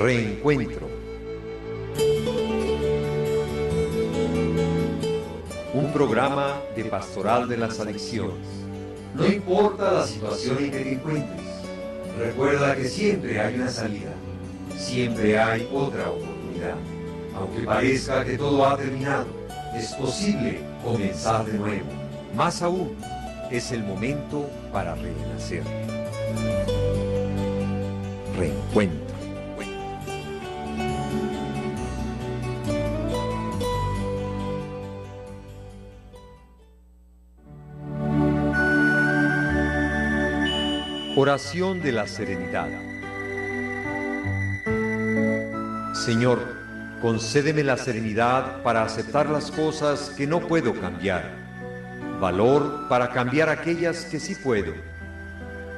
Reencuentro. Un programa de Pastoral de las Adicciones. No importa la situación en que te encuentres, recuerda que siempre hay una salida, siempre hay otra oportunidad. Aunque parezca que todo ha terminado, es posible comenzar de nuevo. Más aún, es el momento para renacer. Reencuentro. Oración de la serenidad. Señor, concédeme la serenidad para aceptar las cosas que no puedo cambiar, valor para cambiar aquellas que sí puedo,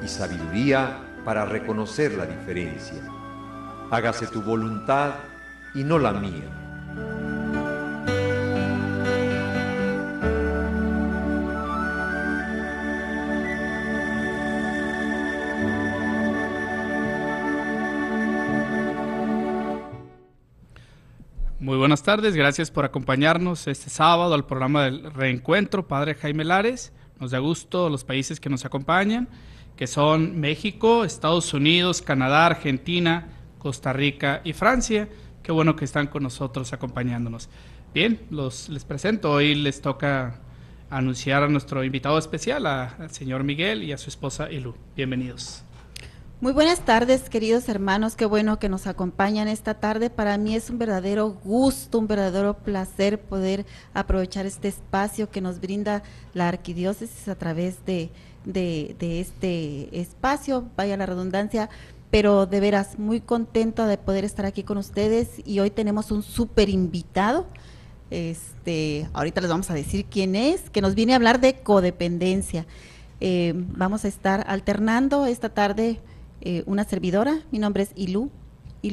y sabiduría para reconocer la diferencia. Hágase tu voluntad y no la mía. Muy buenas tardes, gracias por acompañarnos este sábado al programa del Reencuentro, Padre Jaime Lares. Nos da gusto los países que nos acompañan, que son México, Estados Unidos, Canadá, Argentina, Costa Rica y Francia. Qué bueno que están con nosotros acompañándonos. Bien, les presento, hoy les toca anunciar a nuestro invitado especial, al señor Miguel y a su esposa Ilu. Bienvenidos. Muy buenas tardes, queridos hermanos, qué bueno que nos acompañan esta tarde. Para mí es un verdadero gusto, un verdadero placer poder aprovechar este espacio que nos brinda la arquidiócesis a través de este espacio, vaya la redundancia, pero de veras muy contenta de poder estar aquí con ustedes y hoy tenemos un súper invitado. Ahorita les vamos a decir quién es, que nos viene a hablar de codependencia. Vamos a estar alternando esta tarde una servidora, mi nombre es Ilu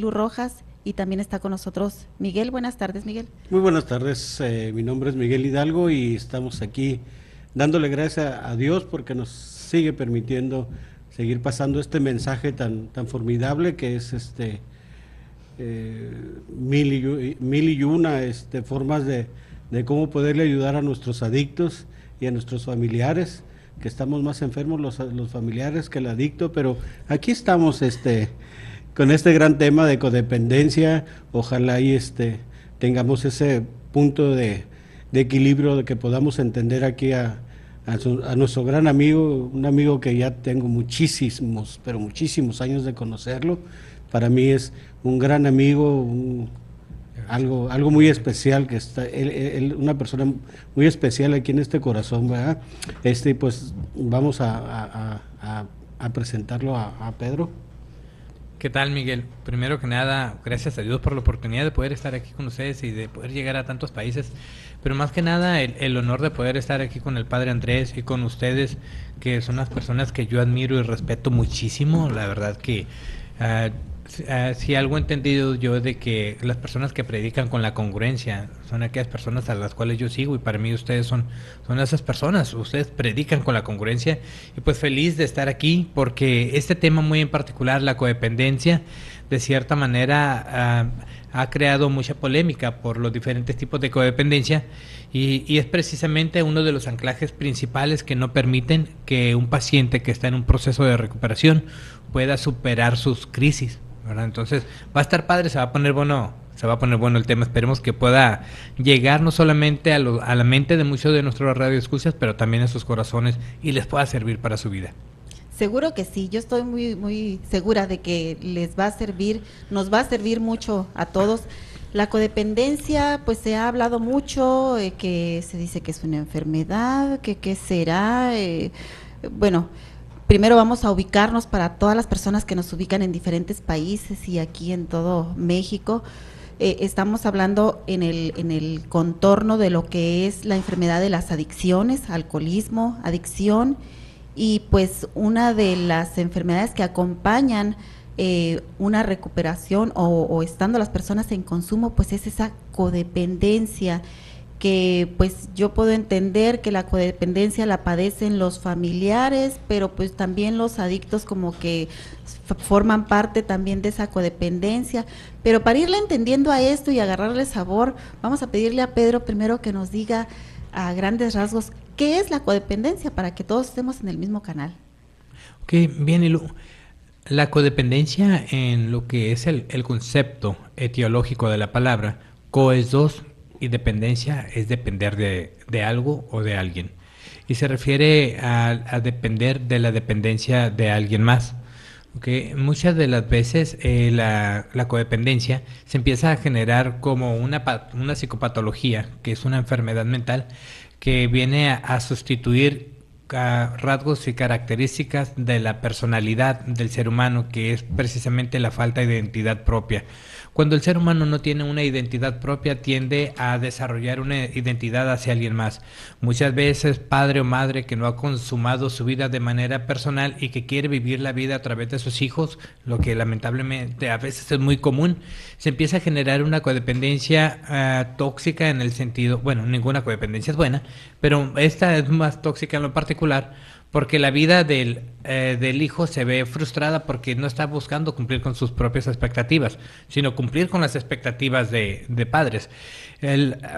Rojas, y también está con nosotros Miguel. Buenas tardes, Miguel. Muy buenas tardes, mi nombre es Miguel Hidalgo y estamos aquí dándole gracias a Dios porque nos sigue permitiendo seguir pasando este mensaje tan formidable que es mil y una formas de cómo poderle ayudar a nuestros adictos y a nuestros familiares, que estamos más enfermos los familiares que el adicto, pero aquí estamos con este gran tema de codependencia. Ojalá y tengamos ese punto de equilibrio, de que podamos entender aquí a nuestro gran amigo, un amigo que ya tengo muchísimos años de conocerlo. Para mí es un gran amigo, algo muy especial, que está él, una persona muy especial aquí en este corazón, ¿verdad? Pues vamos a presentarlo a Pedro. ¿Qué tal, Miguel? Primero que nada, gracias a Dios por la oportunidad de poder estar aquí con ustedes y de poder llegar a tantos países, pero más que nada el honor de poder estar aquí con el Padre Andrés y con ustedes, que son las personas que yo admiro y respeto muchísimo. La verdad que si algo he entendido yo de que las personas que predican con la congruencia son aquellas personas a las cuales yo sigo, y para mí ustedes son esas personas. Ustedes predican con la congruencia y pues feliz de estar aquí porque este tema muy en particular, la codependencia, de cierta manera ha creado mucha polémica por los diferentes tipos de codependencia y es precisamente uno de los anclajes principales que no permiten que un paciente que está en un proceso de recuperación pueda superar sus crisis, ¿verdad? Entonces va a estar padre, se va a poner bueno el tema. Esperemos que pueda llegar no solamente a la mente de muchos de nuestros radioescuchas, pero también a sus corazones y les pueda servir para su vida. Seguro que sí, yo estoy muy segura de que les va a servir, nos va a servir mucho a todos. La codependencia, pues se ha hablado mucho, que se dice que es una enfermedad, que qué será, bueno. Primero vamos a ubicarnos para todas las personas que nos ubican en diferentes países y aquí en todo México. Estamos hablando en el contorno de lo que es la enfermedad de las adicciones, alcoholismo, adicción, y pues una de las enfermedades que acompañan una recuperación o estando las personas en consumo, pues es esa codependencia. que pues yo puedo entender que la codependencia la padecen los familiares, pero pues también los adictos como que forman parte también de esa codependencia. Pero para irle entendiendo a esto y agarrarle sabor, vamos a pedirle a Pedro primero que nos diga a grandes rasgos qué es la codependencia para que todos estemos en el mismo canal. Ok, bien, Ilu. La codependencia, en lo que es el concepto etiológico de la palabra, co es dos y dependencia es depender de algo o de alguien. Y se refiere a depender de la dependencia de alguien más. Okay. Muchas de las veces la codependencia se empieza a generar como una psicopatología, que es una enfermedad mental que viene a sustituir rasgos y características de la personalidad del ser humano, que es precisamente la falta de identidad propia. Cuando el ser humano no tiene una identidad propia, tiende a desarrollar una identidad hacia alguien más. Muchas veces padre o madre que no ha consumado su vida de manera personal y que quiere vivir la vida a través de sus hijos, lo que lamentablemente a veces es muy común, se empieza a generar una codependencia tóxica en el sentido, bueno, ninguna codependencia es buena, pero esta es más tóxica en lo particular, porque la vida del hijo se ve frustrada porque no está buscando cumplir con sus propias expectativas, sino cumplir con las expectativas de padres.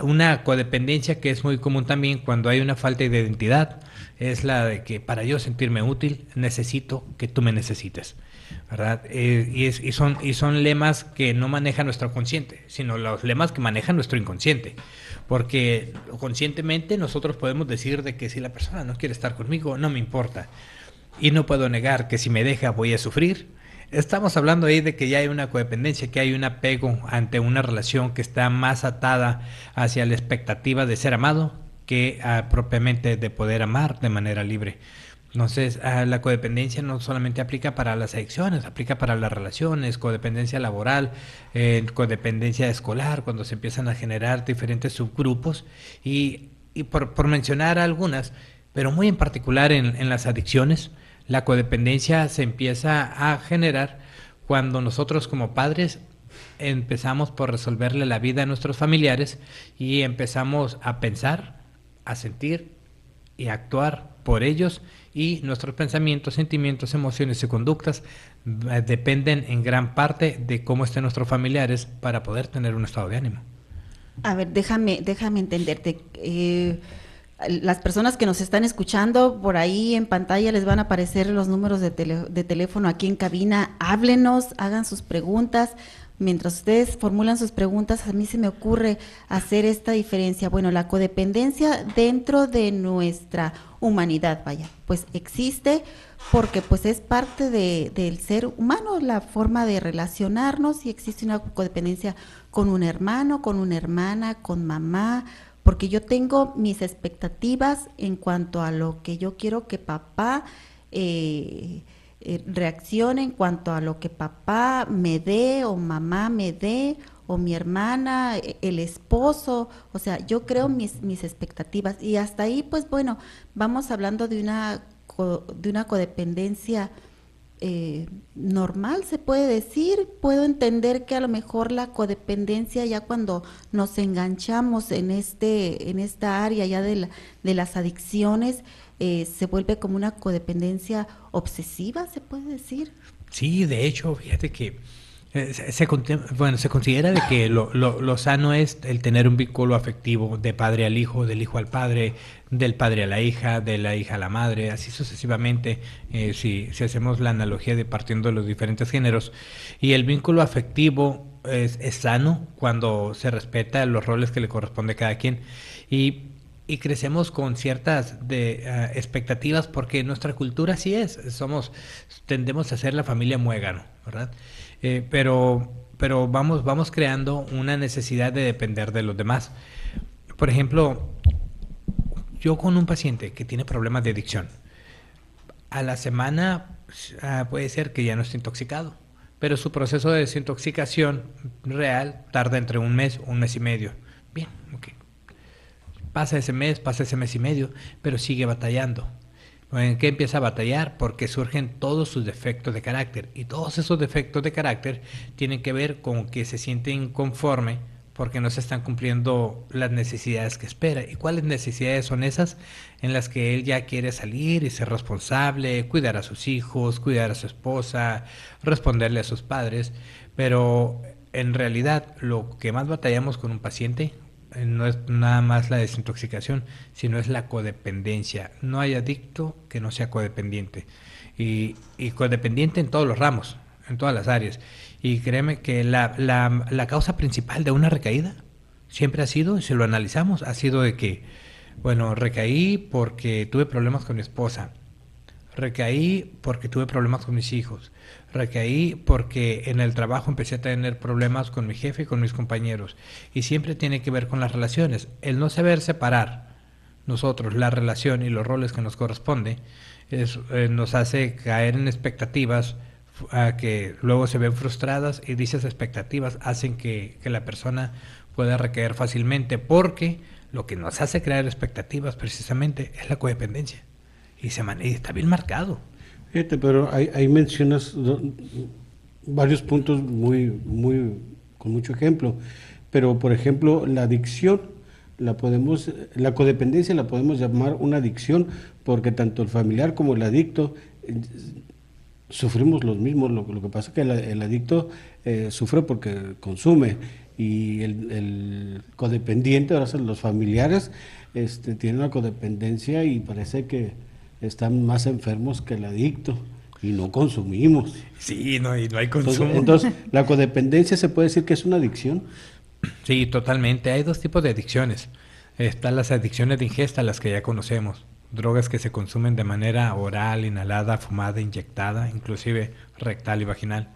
Una codependencia que es muy común también cuando hay una falta de identidad es la de que para yo sentirme útil necesito que tú me necesites, ¿verdad? Y son lemas que no maneja nuestro consciente, sino los lemas que maneja nuestro inconsciente. Porque conscientemente nosotros podemos decir de que si la persona no quiere estar conmigo, no me importa. Y no puedo negar que si me deja voy a sufrir. Estamos hablando ahí de que ya hay una codependencia, que hay un apego ante una relación que está más atada hacia la expectativa de ser amado que propiamente de poder amar de manera libre. Entonces, la codependencia no solamente aplica para las adicciones, aplica para las relaciones, codependencia laboral, codependencia escolar, cuando se empiezan a generar diferentes subgrupos y por mencionar algunas, pero muy en particular en las adicciones, la codependencia se empieza a generar cuando nosotros como padres empezamos por resolverle la vida a nuestros familiares y empezamos a pensar, a sentir y a actuar por ellos, y nuestros pensamientos, sentimientos, emociones y conductas dependen en gran parte de cómo estén nuestros familiares para poder tener un estado de ánimo. A ver, déjame entenderte. Las personas que nos están escuchando, por ahí en pantalla les van a aparecer los números de teléfono aquí en cabina. Háblenos, hagan sus preguntas. Mientras ustedes formulan sus preguntas, a mí se me ocurre hacer esta diferencia. Bueno, la codependencia dentro de nuestra humanidad, vaya, pues existe porque pues es parte del ser humano, la forma de relacionarnos, y existe una codependencia con un hermano, con una hermana, con mamá, porque yo tengo mis expectativas en cuanto a lo que yo quiero que papá reaccione, en cuanto a lo que papá me dé o mamá me dé, o mi hermana, el esposo. O sea, yo creo mis expectativas, y hasta ahí pues bueno, vamos hablando de una codependencia normal, se puede decir. Puedo entender que a lo mejor la codependencia, ya cuando nos enganchamos en esta área ya de las adicciones, se vuelve como una codependencia obsesiva, se puede decir. Sí, de hecho, fíjate que se considera de que lo sano es el tener un vínculo afectivo de padre al hijo, del hijo al padre, del padre a la hija, de la hija a la madre, así sucesivamente, si hacemos la analogía de partiendo de los diferentes géneros. Y el vínculo afectivo es sano cuando se respeta los roles que le corresponde a cada quien. Y crecemos con ciertas expectativas, porque nuestra cultura así es, tendemos a ser la familia muégano, ¿verdad? Pero vamos creando una necesidad de depender de los demás. Por ejemplo, yo con un paciente que tiene problemas de adicción, a la semana puede ser que ya no esté intoxicado, pero su proceso de desintoxicación real tarda entre un mes y medio. Bien, ok. Pasa ese mes y medio, pero sigue batallando. ¿En qué empieza a batallar? Porque surgen todos sus defectos de carácter, y todos esos defectos de carácter tienen que ver con que se siente inconforme porque no se están cumpliendo las necesidades que espera. ¿Y cuáles necesidades son esas? En las que él ya quiere salir y ser responsable, cuidar a sus hijos, cuidar a su esposa, responderle a sus padres, pero en realidad lo que más batallamos con un paciente no es nada más la desintoxicación, sino es la codependencia. No hay adicto que no sea codependiente, y codependiente en todos los ramos, en todas las áreas. Y créeme que la causa principal de una recaída siempre ha sido, si lo analizamos, ha sido de que, bueno, recaí porque tuve problemas con mi esposa, recaí porque tuve problemas con mis hijos, recaí porque en el trabajo empecé a tener problemas con mi jefe y con mis compañeros. Y siempre tiene que ver con las relaciones. El no saber separar nosotros la relación y los roles que nos corresponde nos hace caer en expectativas que luego se ven frustradas, y dichas expectativas hacen que la persona pueda recaer fácilmente, porque lo que nos hace crear expectativas precisamente es la codependencia, y está bien marcado. Fíjate, pero ahí mencionas varios puntos con mucho ejemplo, pero por ejemplo la adicción, la codependencia la podemos llamar una adicción, porque tanto el familiar como el adicto sufrimos los mismos. Lo que pasa es que el adicto sufre porque consume, y el codependiente, ahora son los familiares, tienen una codependencia y parece que están más enfermos que el adicto y no consumimos. Sí, no hay consumo. Entonces, la codependencia se puede decir que es una adicción. Sí, totalmente. Hay dos tipos de adicciones. Están las adicciones de ingesta, las que ya conocemos. Drogas que se consumen de manera oral, inhalada, fumada, inyectada, inclusive rectal y vaginal.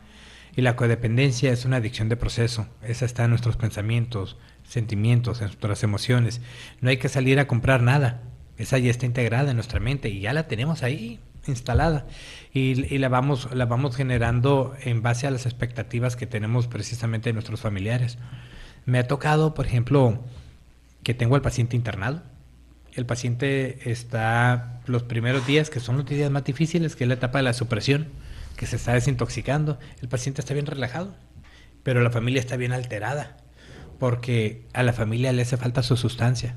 Y la codependencia es una adicción de proceso. Esa está en nuestros pensamientos, sentimientos, en nuestras emociones. No hay que salir a comprar nada. Esa ya está integrada en nuestra mente y ya la tenemos ahí instalada. Y la vamos generando en base a las expectativas que tenemos precisamente de nuestros familiares. Me ha tocado, por ejemplo, que tengo al paciente internado. El paciente está los primeros días, que son los días más difíciles, que es la etapa de la supresión, que se está desintoxicando. El paciente está bien relajado, pero la familia está bien alterada, porque a la familia le hace falta su sustancia.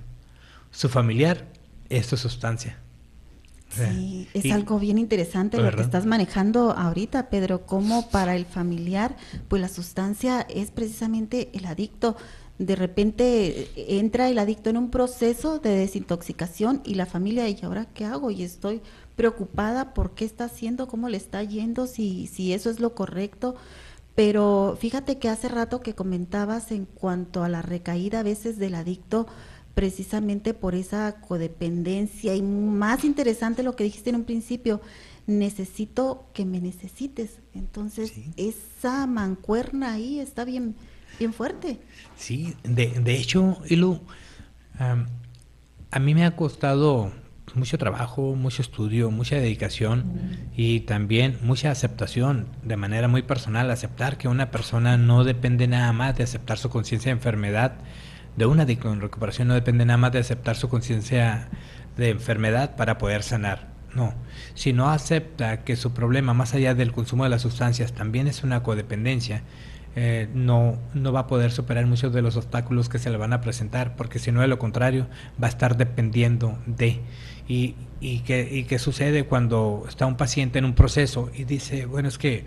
Su familiar es su sustancia. Sí, es algo bien interesante lo que estás manejando ahorita, Pedro, como para el familiar, pues la sustancia es precisamente el adicto. De repente entra el adicto en un proceso de desintoxicación y la familia, ¿y ahora qué hago? Y estoy preocupada por qué está haciendo, cómo le está yendo, si eso es lo correcto. Pero fíjate que hace rato que comentabas en cuanto a la recaída a veces del adicto, precisamente por esa codependencia, y más interesante lo que dijiste en un principio, necesito que me necesites. Entonces, sí, esa mancuerna ahí está bien fuerte. Sí, de hecho, Ilu, a mí me ha costado mucho trabajo, mucho estudio, mucha dedicación y también mucha aceptación de manera muy personal, aceptar que una persona no depende nada más de aceptar su conciencia de enfermedad. De un adicto en recuperación no depende nada más de aceptar su conciencia de enfermedad para poder sanar. No, si no acepta que su problema, más allá del consumo de las sustancias, también es una codependencia, no va a poder superar muchos de los obstáculos que se le van a presentar, porque si no, de lo contrario, va a estar dependiendo de. ¿Y qué sucede cuando está un paciente en un proceso y dice, bueno, es que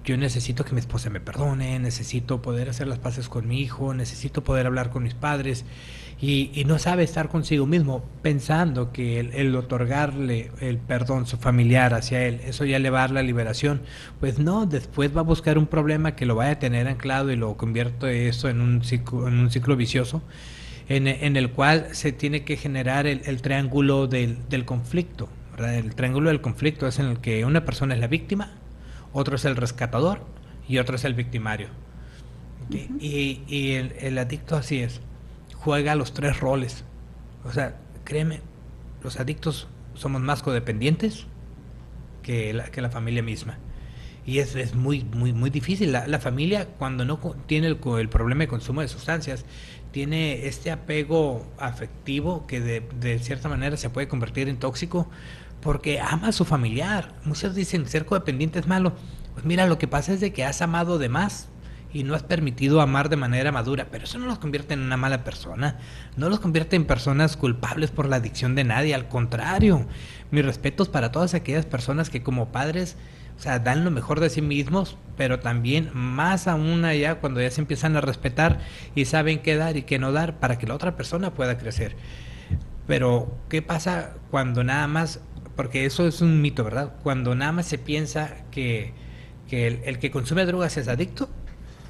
yo necesito que mi esposa me perdone, necesito poder hacer las paces con mi hijo, necesito poder hablar con mis padres, y no sabe estar consigo mismo, pensando que el otorgarle el perdón su familiar hacia él, eso ya le va a dar la liberación? Pues no, después va a buscar un problema que lo vaya a tener anclado y lo convierte eso en un ciclo vicioso, en el cual se tiene que generar el triángulo del conflicto, ¿verdad? El triángulo del conflicto es en el que una persona es la víctima, otro es el rescatador y otro es el victimario. Uh-huh. Y el adicto así es, juega los tres roles. O sea, créeme, los adictos somos más codependientes que la familia misma. Y es muy difícil. La familia, cuando no tiene el problema de consumo de sustancias, tiene este apego afectivo que de cierta manera se puede convertir en tóxico, porque ama a su familiar. Muchos dicen ser codependiente es malo. Pues mira, lo que pasa es de que has amado de más y no has permitido amar de manera madura, pero eso no los convierte en una mala persona, no los convierte en personas culpables por la adicción de nadie, al contrario, mis respetos para todas aquellas personas que como padres, o sea, dan lo mejor de sí mismos, pero también más aún allá cuando ya se empiezan a respetar y saben qué dar y qué no dar para que la otra persona pueda crecer. Pero, ¿qué pasa cuando nada más, porque eso es un mito, ¿verdad? Cuando nada más se piensa que el que consume drogas es adicto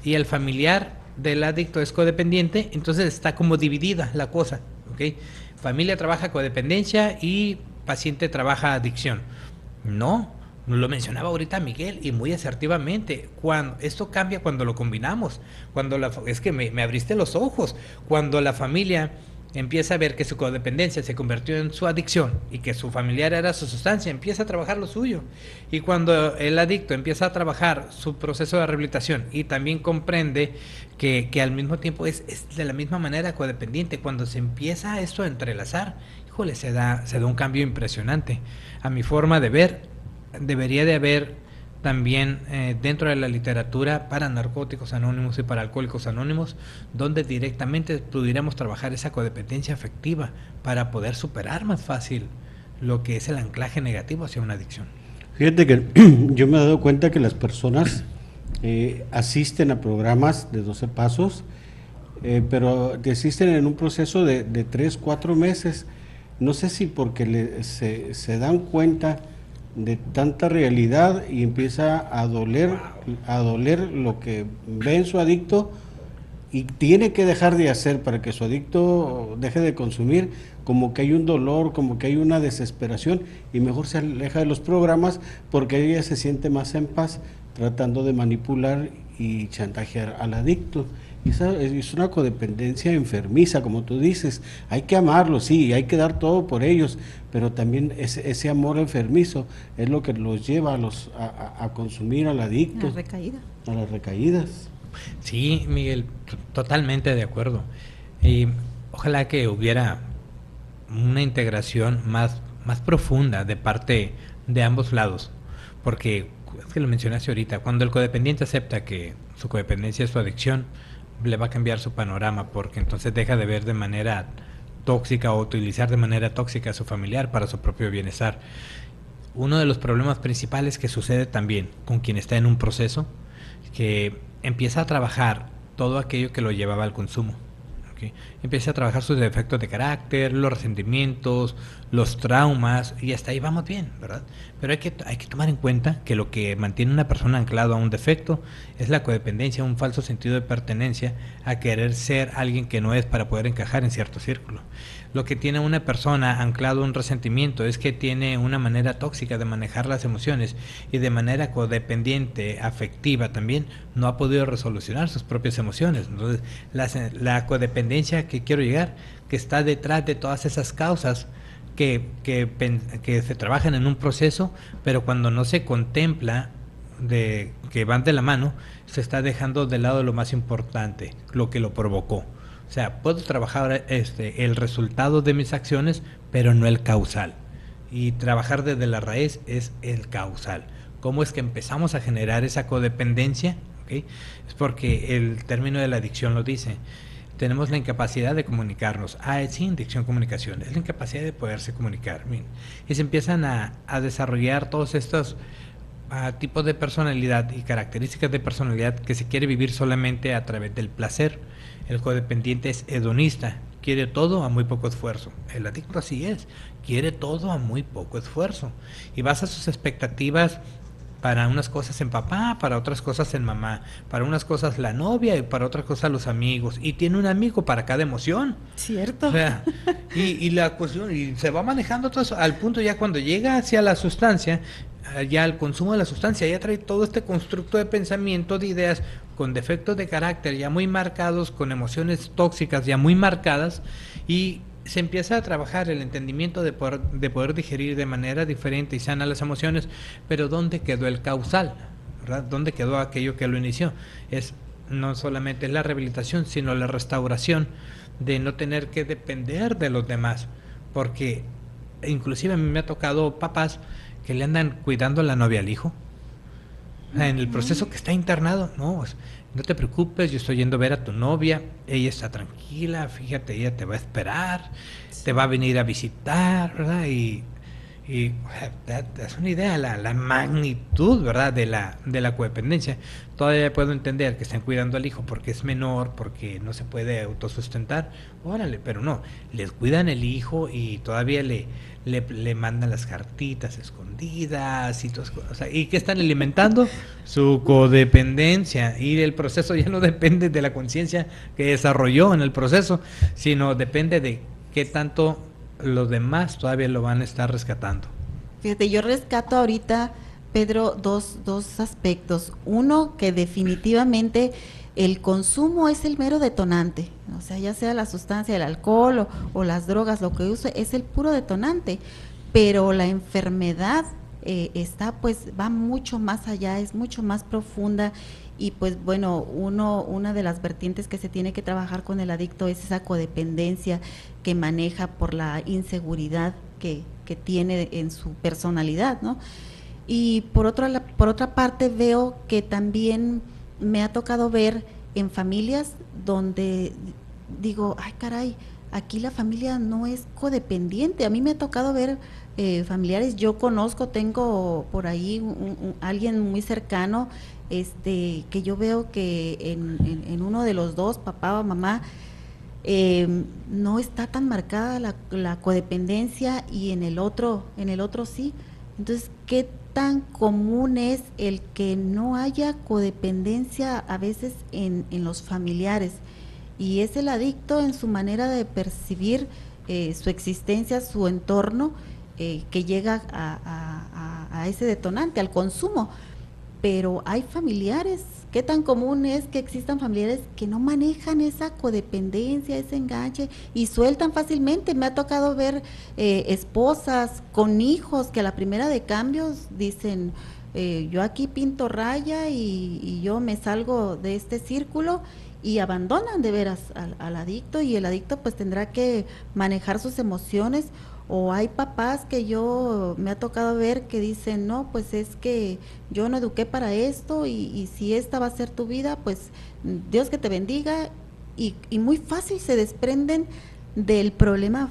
y el familiar del adicto es codependiente, entonces está como dividida la cosa, ¿ok? Familia trabaja codependencia y paciente trabaja adicción. No, lo mencionaba ahorita Miguel y muy asertivamente. Esto cambia cuando lo combinamos. Es que me abriste los ojos. Cuando la familia empieza a ver que su codependencia se convirtió en su adicción y que su familiar era su sustancia, empieza a trabajar lo suyo. Y cuando el adicto empieza a trabajar su proceso de rehabilitación y también comprende que al mismo tiempo es de la misma manera codependiente, cuando se empieza esto a entrelazar, híjole, se da un cambio impresionante. A mi forma de ver, debería de haber también dentro de la literatura para Narcóticos Anónimos y para Alcohólicos Anónimos, donde directamente pudiéramos trabajar esa codependencia afectiva para poder superar más fácil lo que es el anclaje negativo hacia una adicción. Fíjate que yo me he dado cuenta que las personas asisten a programas de 12 pasos, pero asisten en un proceso de 3, 4 meses. No sé si porque se dan cuenta de tanta realidad y empieza a doler lo que ve en su adicto y tiene que dejar de hacer para que su adicto deje de consumir, como que hay un dolor, como que hay una desesperación y mejor se aleja de los programas porque ella se siente más en paz tratando de manipular y chantajear al adicto. Es una codependencia enfermiza, como tú dices. Hay que amarlos, sí, hay que dar todo por ellos, pero también ese amor enfermizo es lo que los lleva a consumir al adicto. A las recaídas. Sí, Miguel, totalmente de acuerdo. Y ojalá que hubiera una integración más profunda de parte de ambos lados, porque es que lo mencionaste ahorita, cuando el codependiente acepta que su codependencia es su adicción, le va a cambiar su panorama, porque entonces deja de ver de manera tóxica o utilizar de manera tóxica a su familiar para su propio bienestar. Uno de los problemas principales que sucede también con quien está en un proceso, que empieza a trabajar todo aquello que lo llevaba al consumo. ¿Okay? Empieza a trabajar sus defectos de carácter, los resentimientos, los traumas, y hasta ahí vamos bien, ¿verdad? Pero hay que tomar en cuenta que lo que mantiene a una persona anclado a un defecto es la codependencia, un falso sentido de pertenencia a querer ser alguien que no es para poder encajar en cierto círculo. Lo que tiene a una persona anclado a un resentimiento es que tiene una manera tóxica de manejar las emociones y de manera codependiente, afectiva también, no ha podido resolucionar sus propias emociones. Entonces, la codependencia que quiero llegar, que está detrás de todas esas causas que se trabajan en un proceso, pero cuando no se contempla que van de la mano, se está dejando de lado lo más importante, lo que lo provocó. O sea, puedo trabajar el resultado de mis acciones, pero no el causal. Y trabajar desde la raíz es el causal. ¿Cómo es que empezamos a generar esa codependencia? ¿Okay? Es porque el término de la adicción lo dice. Tenemos la incapacidad de comunicarnos. Sí, adicción, comunicación. Es la incapacidad de poderse comunicar. Miren, y se empiezan a desarrollar todos estos tipos de personalidad y características de personalidad que se quiere vivir solamente a través del placer. El codependiente es hedonista, quiere todo a muy poco esfuerzo. El adicto así es, quiere todo a muy poco esfuerzo. Y basa sus expectativas para unas cosas en papá, para otras cosas en mamá, para unas cosas la novia y para otras cosas los amigos. Y tiene un amigo para cada emoción. Cierto. O sea, y la cuestión, y se va manejando todo eso, al punto ya cuando llega hacia la sustancia, ya el consumo de la sustancia, ya trae todo este constructo de pensamiento, de ideas, con defectos de carácter ya muy marcados, con emociones tóxicas ya muy marcadas, y se empieza a trabajar el entendimiento de poder digerir de manera diferente y sana las emociones, pero ¿dónde quedó el causal? ¿Verdad? ¿Dónde quedó aquello que lo inició? No solamente es la rehabilitación, sino la restauración de no tener que depender de los demás, porque inclusive a mí me ha tocado papás que le andan cuidando a la novia al hijo, O sea, en el proceso que está internado, no, no te preocupes, yo estoy yendo a ver a tu novia, ella está tranquila, fíjate, ella te va a esperar, te va a venir a visitar, ¿verdad? Y o sea, te das una idea la magnitud, ¿verdad?, de la codependencia. Todavía puedo entender que estén cuidando al hijo porque es menor, porque no se puede autosustentar, órale, pero no, les cuidan el hijo y todavía le mandan las cartitas escondidas y todas cosas. O sea, ¿y qué están alimentando? Su codependencia. Y el proceso ya no depende de la conciencia que desarrolló en el proceso, sino depende de qué tanto los demás todavía lo van a estar rescatando. Fíjate, yo rescato ahorita, Pedro, dos aspectos. Uno, que definitivamente el consumo es el mero detonante, o sea, ya sea la sustancia, el alcohol o las drogas, lo que use es el puro detonante, pero la enfermedad va mucho más allá, es mucho más profunda. Y pues bueno, una de las vertientes que se tiene que trabajar con el adicto es esa codependencia que maneja por la inseguridad que tiene en su personalidad, ¿no? Y por otra parte veo que también me ha tocado ver en familias donde digo, ay caray, aquí la familia no es codependiente. A mí me ha tocado ver familiares, yo conozco, tengo por ahí alguien muy cercano, que yo veo que en uno de los dos, papá o mamá, no está tan marcada la codependencia, y en el otro sí. Entonces, ¿qué tan común es el que no haya codependencia a veces en los familiares? Y es el adicto en su manera de percibir su existencia, su entorno, que llega a ese detonante, al consumo. Pero hay familiares, ¿qué tan común es que existan familiares que no manejan esa codependencia, ese enganche, y sueltan fácilmente? Me ha tocado ver esposas con hijos que a la primera de cambios dicen, yo aquí pinto raya y yo me salgo de este círculo, y abandonan de veras al adicto, y el adicto pues tendrá que manejar sus emociones. O hay papás que yo me ha tocado ver que dicen, no, pues es que yo no eduqué para esto, y si esta va a ser tu vida, pues Dios que te bendiga, y muy fácil se desprenden del problema,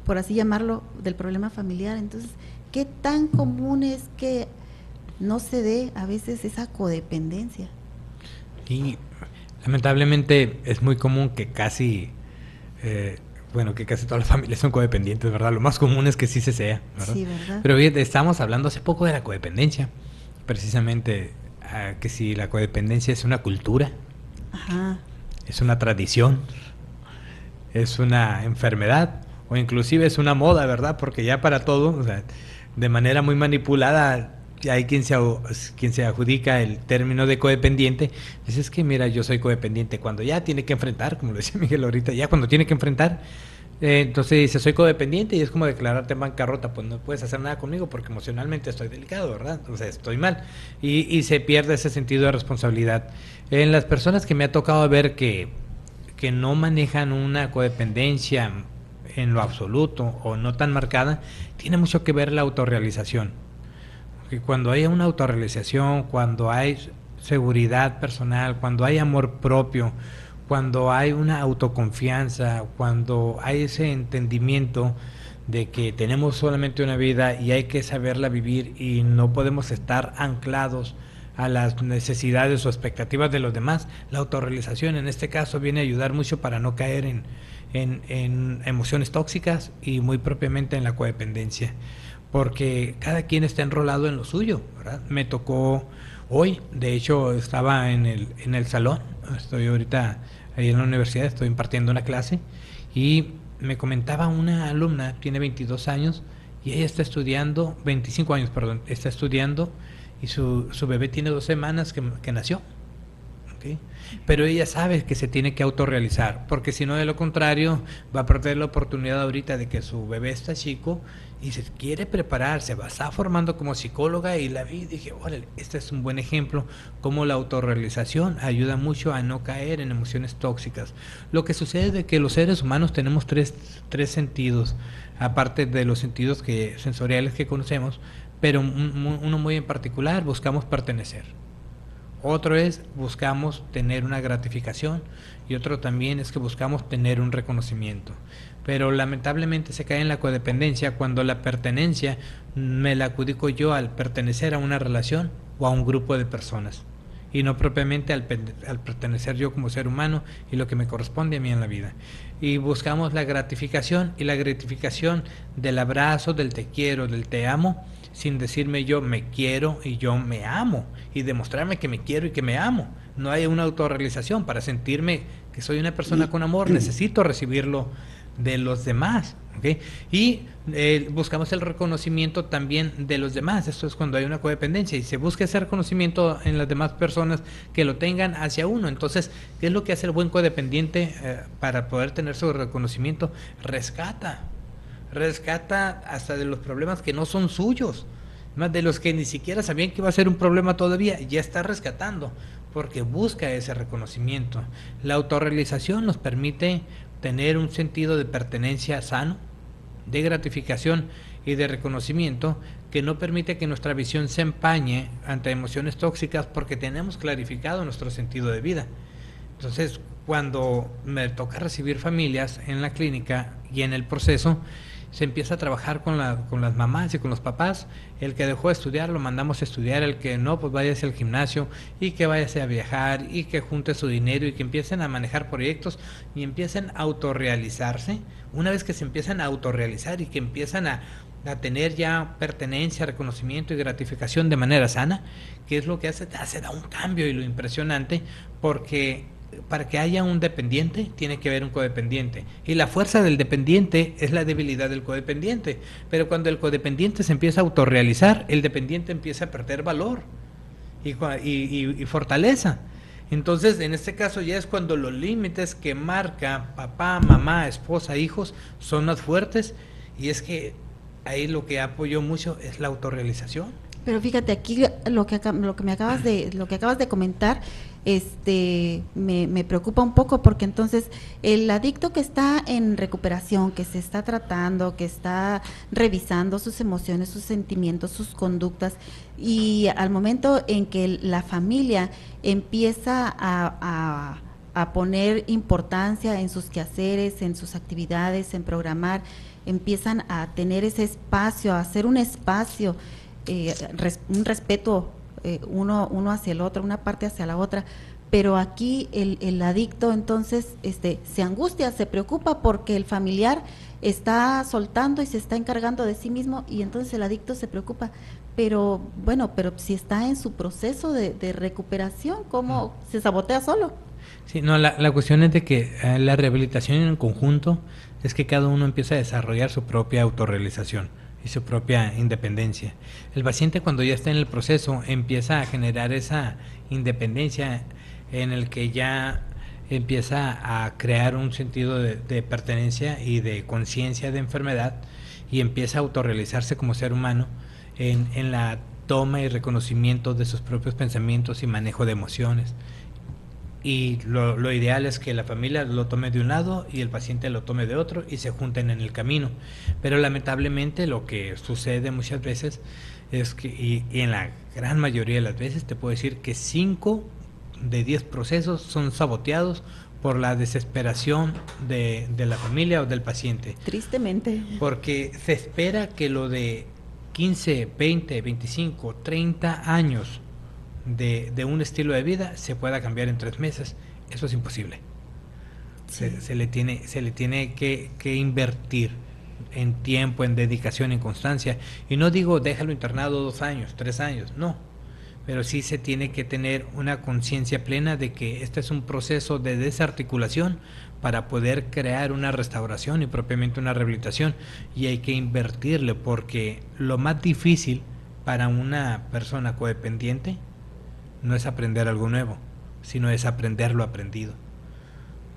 por así llamarlo, del problema familiar. Entonces, ¿qué tan común es que no se dé a veces esa codependencia? Y lamentablemente es muy común que casi todas las familias son codependientes, ¿verdad? Lo más común es que sí se sea, ¿verdad? Sí, ¿verdad? Pero estábamos hablando hace poco de la codependencia, precisamente, que si la codependencia es una cultura, Ajá. es una tradición, es una enfermedad, o inclusive es una moda, ¿verdad? Porque ya para todo, o sea, de manera muy manipulada, hay quien se adjudica el término de codependiente. Dice, es que mira, yo soy codependiente cuando ya tiene que enfrentar, como lo decía Miguel ahorita, ya cuando tiene que enfrentar, entonces dice, soy codependiente, y es como declararte en bancarrota, pues no puedes hacer nada conmigo porque emocionalmente estoy delicado, ¿verdad? O sea, estoy mal, y se pierde ese sentido de responsabilidad. En las personas que me ha tocado ver que no manejan una codependencia en lo absoluto o no tan marcada, tiene mucho que ver la autorrealización. Que cuando hay una autorrealización, cuando hay seguridad personal, cuando hay amor propio, cuando hay una autoconfianza, cuando hay ese entendimiento de que tenemos solamente una vida y hay que saberla vivir, y no podemos estar anclados a las necesidades o expectativas de los demás, la autorrealización en este caso viene a ayudar mucho para no caer en emociones tóxicas y muy propiamente en la codependencia. Porque cada quien está enrolado en lo suyo, ¿verdad? Me tocó hoy, de hecho estaba en el salón, estoy ahorita ahí en la universidad, estoy impartiendo una clase, y me comentaba una alumna, tiene 22 años, y ella está estudiando, 25 años, perdón, está estudiando, y su bebé tiene 2 semanas que nació. ¿ok? Pero ella sabe que se tiene que autorrealizar, porque si no, de lo contrario, va a perder la oportunidad ahorita de que su bebé está chico y se quiere preparar, se va a estar formando como psicóloga, y la vi y dije, órale, este es un buen ejemplo, cómo la autorrealización ayuda mucho a no caer en emociones tóxicas. Lo que sucede es que los seres humanos tenemos tres sentidos, aparte de los sentidos sensoriales que conocemos, pero uno muy en particular, buscamos pertenecer. Otro es, buscamos tener una gratificación, y otro también es que buscamos tener un reconocimiento. Pero lamentablemente se cae en la codependencia cuando la pertenencia me la adjudico yo al pertenecer a una relación o a un grupo de personas, y no propiamente al pertenecer yo como ser humano y lo que me corresponde a mí en la vida. Y buscamos la gratificación, y la gratificación del abrazo, del te quiero, del te amo, sin decirme yo me quiero y yo me amo, y demostrarme que me quiero y que me amo. No hay una autorrealización. Para sentirme que soy una persona con amor, necesito recibirlo de los demás, ¿okay? Y buscamos el reconocimiento también de los demás. Esto es cuando hay una codependencia y se busca ese reconocimiento en las demás personas que lo tengan hacia uno. Entonces, ¿qué es lo que hace el buen codependiente para poder tener su reconocimiento? Rescata hasta de los problemas que no son suyos, más de los que ni siquiera sabían que iba a ser un problema todavía, ya está rescatando, porque busca ese reconocimiento. La autorrealización nos permite tener un sentido de pertenencia sano, de gratificación y de reconocimiento, que no permite que nuestra visión se empañe ante emociones tóxicas, porque tenemos clarificado nuestro sentido de vida. Entonces, cuando me toca recibir familias en la clínica y en el proceso, se empieza a trabajar con las mamás y con los papás. El que dejó de estudiar lo mandamos a estudiar, el que no, pues váyase al gimnasio, y que váyase a viajar, y que junte su dinero, y que empiecen a manejar proyectos y empiecen a autorrealizarse. Una vez que se empiezan a autorrealizar y que empiezan a tener ya pertenencia, reconocimiento y gratificación de manera sana, ¿qué es lo que hace? Da un cambio, y lo impresionante, porque para que haya un dependiente tiene que haber un codependiente, y la fuerza del dependiente es la debilidad del codependiente. Pero cuando el codependiente se empieza a autorrealizar, el dependiente empieza a perder valor y fortaleza. Entonces, en este caso ya es cuando los límites que marca papá, mamá, esposa, hijos son más fuertes, y es que ahí lo que apoyo mucho es la autorrealización. Pero fíjate, aquí lo que me acabas de comentar, me preocupa un poco, porque entonces el adicto que está en recuperación, que se está tratando, que está revisando sus emociones, sus sentimientos, sus conductas, y al momento en que la familia empieza a poner importancia en sus quehaceres, en sus actividades, en programar, empiezan a tener ese espacio, a hacer un espacio, un respeto uno hacia el otro, una parte hacia la otra. Pero aquí el adicto entonces se angustia, se preocupa porque el familiar está soltando y se está encargando de sí mismo, y entonces el adicto se preocupa. Pero si está en su proceso de recuperación, ¿cómo se sabotea solo? Sí, no, la cuestión es de que la rehabilitación en conjunto es que cada uno empieza a desarrollar su propia autorrealización y su propia independencia. El paciente, cuando ya está en el proceso, empieza a generar esa independencia, en el que ya empieza a crear un sentido de pertenencia y de conciencia de enfermedad, y empieza a autorrealizarse como ser humano en la toma y reconocimiento de sus propios pensamientos y manejo de emociones. Y lo ideal es que la familia lo tome de un lado y el paciente lo tome de otro, y se junten en el camino. Pero lamentablemente lo que sucede muchas veces es que, y en la gran mayoría de las veces, te puedo decir que 5 de 10 procesos son saboteados por la desesperación de la familia o del paciente. Tristemente. Porque se espera que lo de 15, 20, 25, 30 años de un estilo de vida se pueda cambiar en 3 meses. Eso es imposible. Sí. Se le tiene que invertir en tiempo, en dedicación, en constancia. Y no digo déjalo internado 2 años, 3 años, no. Pero sí se tiene que tener una conciencia plena de que este es un proceso de desarticulación para poder crear una restauración y propiamente una rehabilitación, y hay que invertirle, porque lo más difícil para una persona codependiente no es aprender algo nuevo. sino desaprender lo aprendido.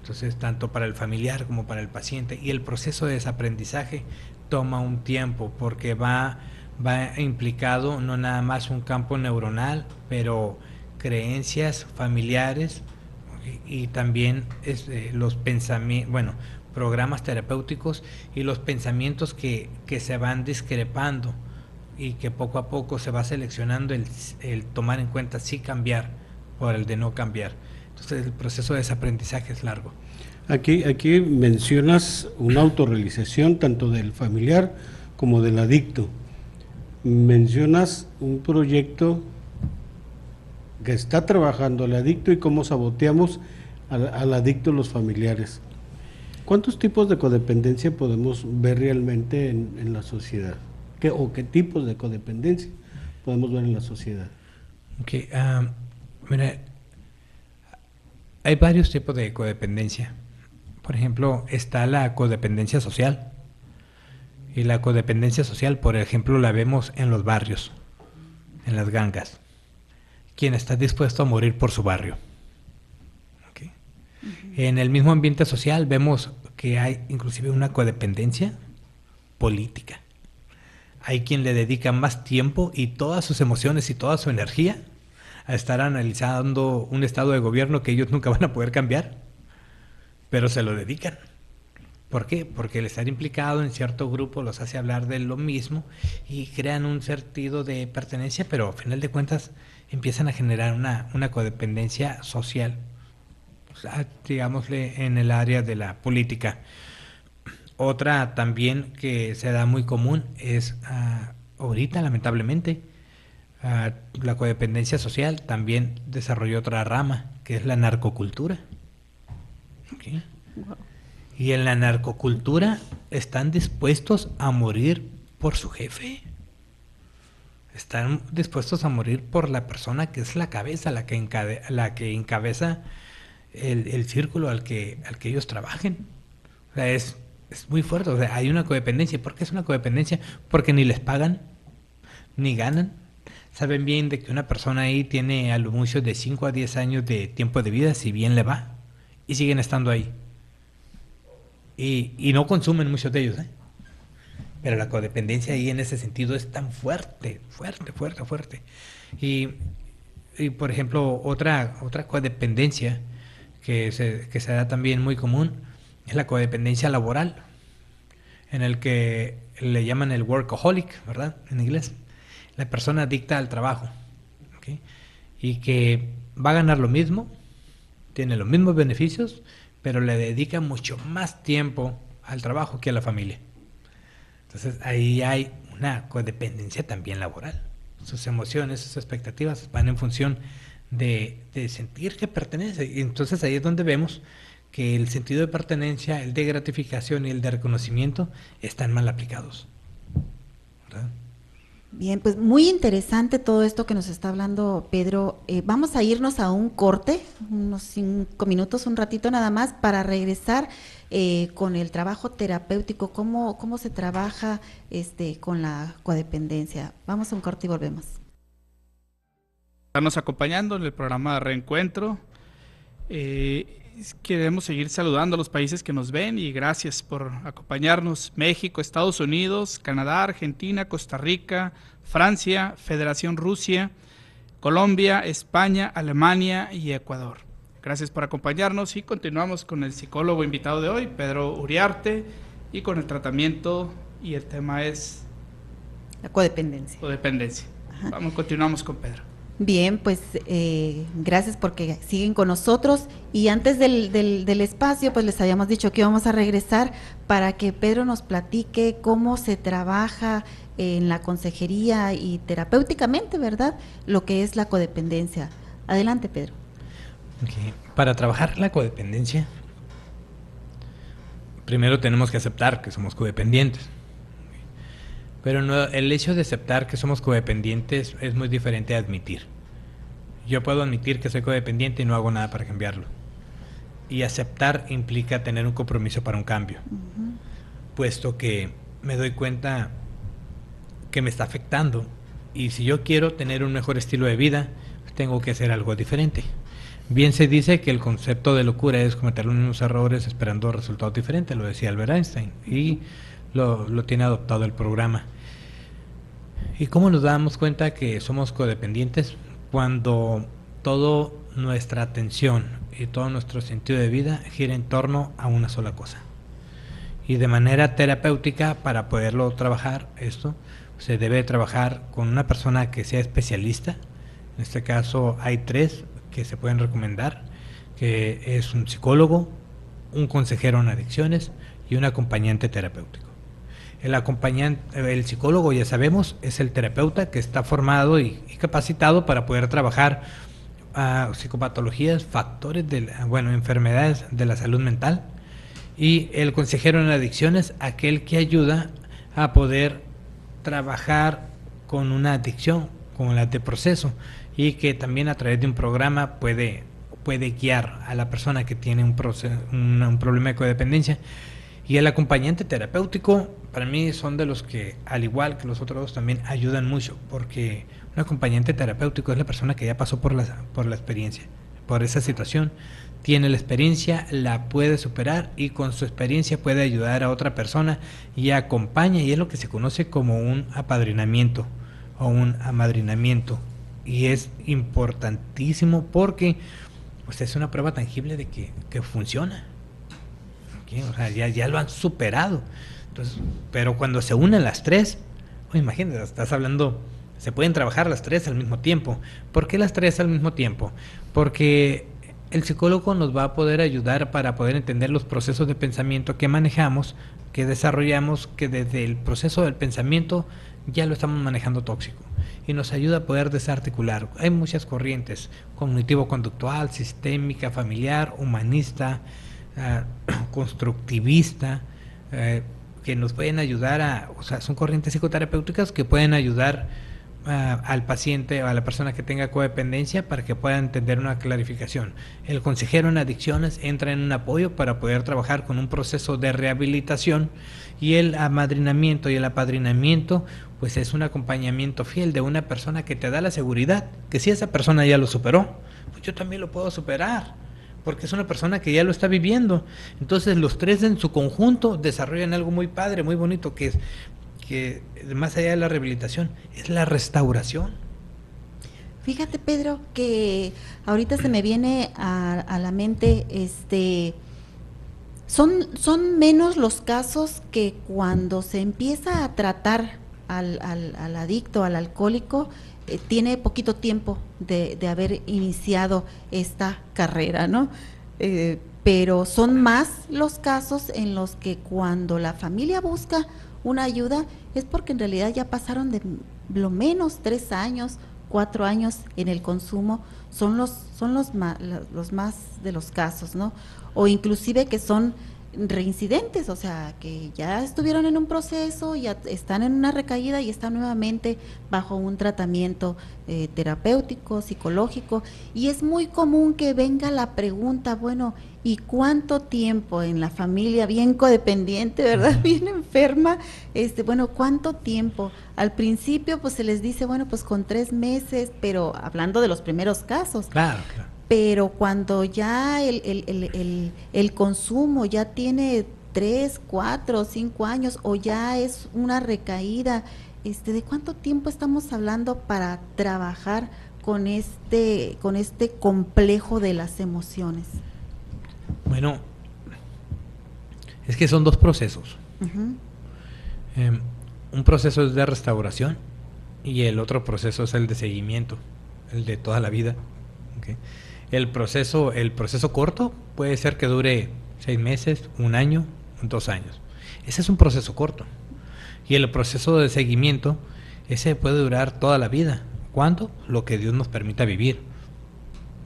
Entonces, tanto para el familiar como para el paciente. Y el proceso de desaprendizaje toma un tiempo porque va implicado no nada más un campo neuronal, pero creencias familiares y también los pensamientos, programas terapéuticos y los pensamientos que se van discrepando y que poco a poco se va seleccionando el tomar en cuenta sí cambiar por el de no cambiar. Entonces el proceso de desaprendizaje es largo. Aquí mencionas una autorrealización tanto del familiar como del adicto. Mencionas un proyecto que está trabajando el adicto y cómo saboteamos al adicto los familiares. ¿Cuántos tipos de codependencia podemos ver realmente en la sociedad? ¿Qué tipos de codependencia podemos ver en la sociedad? Okay, mira, hay varios tipos de codependencia. Por ejemplo, está la codependencia social. Y la codependencia social, por ejemplo, la vemos en los barrios, en las gangas. Quien está dispuesto a morir por su barrio. Okay. En el mismo ambiente social vemos que hay inclusive una codependencia política. Hay quien le dedica más tiempo y todas sus emociones y toda su energía a estar analizando un estado de gobierno que ellos nunca van a poder cambiar, pero se lo dedican. ¿Por qué? Porque el estar implicado en cierto grupo los hace hablar de lo mismo y crean un sentido de pertenencia, pero a final de cuentas empiezan a generar una codependencia social, o sea, digámosle en el área de la política. Otra también que se da muy común es ahorita, lamentablemente, la codependencia social también desarrolló otra rama, que es la narcocultura. ¿Okay? Wow. Y en la narcocultura están dispuestos a morir por su jefe. Están dispuestos a morir por la persona que es la cabeza, la que encabeza el círculo al que ellos trabajen. O sea, es muy fuerte. O sea, hay una codependencia. ¿Por qué es una codependencia? Porque ni les pagan, ni ganan. Saben bien de que una persona ahí tiene a lo mucho de 5 a 10 años de tiempo de vida, si bien le va, y siguen estando ahí. Y no consumen muchos de ellos, ¿eh? Pero la codependencia ahí en ese sentido es tan fuerte. Y por ejemplo, otra codependencia que se da también muy común es la codependencia laboral, en el que le llaman el workaholic, ¿verdad? En inglés. La persona adicta al trabajo, ¿okay? Y que va a ganar lo mismo, tiene los mismos beneficios, pero le dedica mucho más tiempo al trabajo que a la familia. Entonces ahí hay una codependencia también laboral. Sus emociones, sus expectativas van en función de sentir que pertenece. Y entonces ahí es donde vemos que el sentido de pertenencia, el de gratificación y el de reconocimiento están mal aplicados, ¿verdad? Bien, pues muy interesante todo esto que nos está hablando Pedro. Vamos a irnos a un corte, unos 5 minutos, un ratito nada más, para regresar con el trabajo terapéutico, cómo se trabaja con la codependencia. Vamos a un corte y volvemos. Estarnos acompañando en el programa de Reencuentro. Queremos seguir saludando a los países que nos ven y gracias por acompañarnos. México, Estados Unidos, Canadá, Argentina, Costa Rica, Francia, Federación Rusia, Colombia, España, Alemania y Ecuador. Gracias por acompañarnos y continuamos con el psicólogo invitado de hoy, Pedro Uriarte, y con el tratamiento, y el tema es la codependencia. Continuamos con Pedro. Bien, pues gracias porque siguen con nosotros, y antes del espacio pues les habíamos dicho que íbamos a regresar para que Pedro nos platique cómo se trabaja en la consejería y terapéuticamente, ¿verdad?, lo que es la codependencia. Adelante, Pedro. Okay. Para trabajar la codependencia, primero tenemos que aceptar que somos codependientes. Pero no, el hecho de aceptar que somos codependientes es muy diferente a admitir. Yo puedo admitir que soy codependiente y no hago nada para cambiarlo. Y aceptar implica tener un compromiso para un cambio. Puesto que me doy cuenta que me está afectando. Y si yo quiero tener un mejor estilo de vida, tengo que hacer algo diferente. Bien se dice que el concepto de locura es cometer los mismos errores esperando resultados diferentes, lo decía Albert Einstein, y lo tiene adoptado el programa. ¿Y cómo nos damos cuenta que somos codependientes? Cuando toda nuestra atención y todo nuestro sentido de vida gira en torno a una sola cosa. Y de manera terapéutica, para poderlo trabajar esto, se debe trabajar con una persona que sea especialista. En este caso hay 3 que se pueden recomendar, que es un psicólogo, un consejero en adicciones y un acompañante terapéutico. El psicólogo, ya sabemos, es el terapeuta que está formado y capacitado para poder trabajar psicopatologías, factores enfermedades de la salud mental. Y el consejero en adicciones, aquel que ayuda a poder trabajar con una adicción, como la de proceso, y que también a través de un programa puede guiar a la persona que tiene un problema de codependencia. Y el acompañante terapéutico, para mí, son de los que, al igual que los otros dos, también ayudan mucho, porque un acompañante terapéutico es la persona que ya pasó por la experiencia, por esa situación, tiene la experiencia, la puede superar y con su experiencia puede ayudar a otra persona y acompaña, y es lo que se conoce como un apadrinamiento o un amadrinamiento, y es importantísimo porque pues es una prueba tangible de que funciona. O sea, ya lo han superado. Entonces, pero cuando se unen las 3, imagínate, estás hablando, se pueden trabajar las 3 al mismo tiempo. ¿Por qué las 3 al mismo tiempo? Porque el psicólogo nos va a poder ayudar para poder entender los procesos de pensamiento que manejamos, que desarrollamos, que desde el proceso del pensamiento ya lo estamos manejando tóxico, y nos ayuda a poder desarticular. Hay muchas corrientes: cognitivo-conductual, sistémica, familiar, humanista, constructivista, que nos pueden ayudar son corrientes psicoterapéuticas que pueden ayudar al paciente o a la persona que tenga codependencia para que pueda entender una clarificación. El consejero en adicciones entra en un apoyo para poder trabajar con un proceso de rehabilitación, y el amadrinamiento y el apadrinamiento pues es un acompañamiento fiel de una persona que te da la seguridad que si esa persona ya lo superó, pues yo también lo puedo superar, porque es una persona que ya lo está viviendo. Entonces los 3 en su conjunto desarrollan algo muy padre, muy bonito, que más allá de la rehabilitación es la restauración. Fíjate, Pedro, que ahorita se me viene a la mente, son menos los casos que cuando se empieza a tratar al adicto, al alcohólico, tiene poquito tiempo de haber iniciado esta carrera, ¿no? Pero son más los casos en los que cuando la familia busca una ayuda es porque en realidad ya pasaron de lo menos 3 años, 4 años en el consumo, son los más de los casos, ¿no? O inclusive que son reincidentes, o sea, que ya estuvieron en un proceso, ya están en una recaída y están nuevamente bajo un tratamiento terapéutico, psicológico, y es muy común que venga la pregunta, bueno, ¿y cuánto tiempo en la familia bien codependiente, verdad, bien enferma? Bueno, ¿cuánto tiempo? Al principio pues se les dice, bueno, pues con 3 meses, pero hablando de los primeros casos. Claro. Pero cuando ya el consumo ya tiene 3, 4, 5 años o ya es una recaída, ¿de cuánto tiempo estamos hablando para trabajar con este complejo de las emociones? Bueno, es que son 2 procesos. Uh-huh. Un proceso es de restauración y el otro proceso es el de seguimiento, el de toda la vida. ¿Okay? El proceso corto puede ser que dure 6 meses, 1 año, 2 años. Ese es un proceso corto. Y el proceso de seguimiento, ese puede durar toda la vida. ¿Cuánto? Lo que Dios nos permita vivir.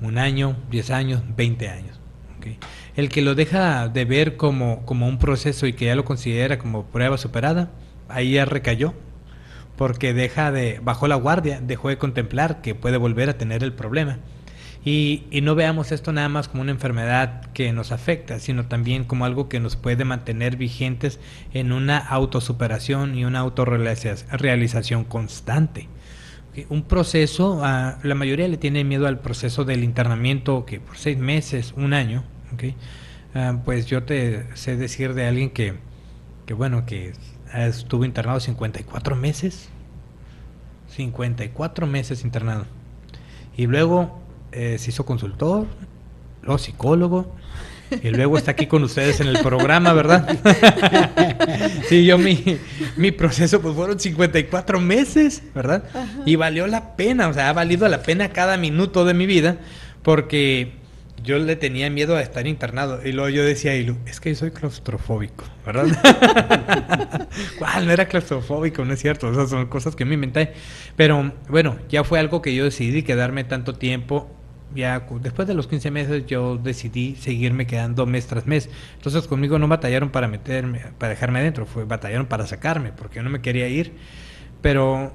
1 año, 10 años, 20 años. ¿Okay? El que lo deja de ver como un proceso y que ya lo considera como prueba superada, ahí ya recayó, porque bajó la guardia, dejó de contemplar que puede volver a tener el problema. Y no veamos esto nada más como una enfermedad que nos afecta, sino también como algo que nos puede mantener vigentes en una autosuperación y una autorrealización constante. ¿Ok? un proceso, la mayoría le tiene miedo al proceso del internamiento, que por 6 meses, 1 año, ¿okay? Pues yo te sé decir de alguien que bueno, que estuvo internado 54 meses, 54 meses internado, y luego se hizo consultor, luego psicólogo, y luego está aquí con ustedes en el programa, ¿verdad? Sí, yo mi proceso pues fueron 54 meses, ¿verdad? Ajá. Y valió la pena, o sea, ha valido la pena cada minuto de mi vida, porque yo le tenía miedo a estar internado, y luego yo decía, es que soy claustrofóbico, ¿verdad? ¿Cuál? No era claustrofóbico, no es cierto, esas son cosas que me inventé, pero bueno, ya fue algo que yo decidí quedarme tanto tiempo. Ya después de los 15 meses yo decidí seguirme quedando mes tras mes. Entonces conmigo no batallaron para dejarme adentro, batallaron para sacarme, porque yo no me quería ir. Pero